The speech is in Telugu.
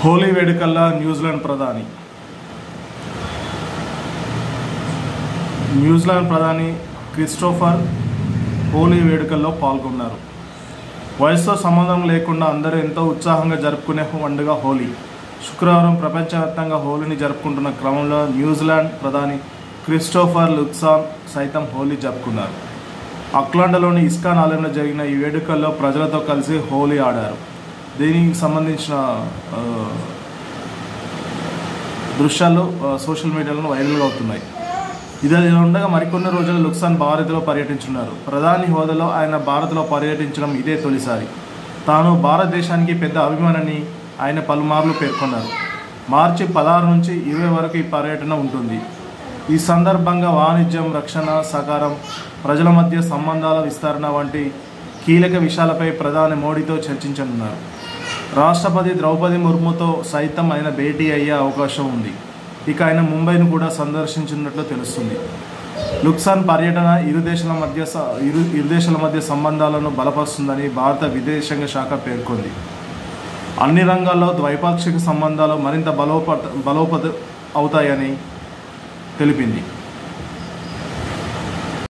హోలీ వేడుకల్లో న్యూజిలాండ్ ప్రధాని క్రిస్టోఫర్ హోలీ వేడుకల్లో పాల్గొన్నారు. వయసుతో సంబంధం లేకుండా అందరూ ఎంతో ఉత్సాహంగా జరుపుకునే పండుగ హోలీ. శుక్రవారం ప్రపంచవ్యాప్తంగా హోలీని జరుపుకుంటున్న క్రమంలో న్యూజిలాండ్ ప్రధాని క్రిస్టోఫర్ లుక్సాన్ సైతం హోలీ జరుపుకున్నారు. ఆక్లాండ్లోని ఇస్కాన్ ఆలయంలో జరిగిన ఈ వేడుకల్లో ప్రజలతో కలిసి హోలీ ఆడారు. దీనికి సంబంధించిన దృశ్యాలు సోషల్ మీడియాలో వైరల్గా అవుతున్నాయి. ఇలా ఉండగా మరికొన్ని రోజులు లుక్సాన్ భారత్లో పర్యటించున్నారు. ప్రధాని హోదాలో ఆయన భారత్లో పర్యటించడం ఇదే తొలిసారి. తాను భారతదేశానికి పెద్ద అభిమానిని ఆయన పలుమార్లు పేర్కొన్నారు. మార్చి 16 నుంచి 20 వరకు ఈ పర్యటన ఉంటుంది. ఈ సందర్భంగా వాణిజ్యం, రక్షణ సహకారం, ప్రజల మధ్య సంబంధాల విస్తరణ వంటి కీలక విషయాలపై ప్రధాని మోడీతో చర్చించనున్నారు. రాష్ట్రపతి ద్రౌపది ముర్ముతో సైతం ఆయన భేటీ అయ్యే అవకాశం ఉంది. ఇక ఆయన ముంబైను కూడా సందర్శించినట్లు తెలుస్తుంది. లుక్సాన్ పర్యటన ఇరు దేశాల మధ్య సంబంధాలను బలపరుస్తుందని భారత విదేశాంగ శాఖ పేర్కొంది. అన్ని రంగాల్లో ద్వైపాక్షిక సంబంధాలు మరింత బలోపేతం అవుతాయని తెలిపింది.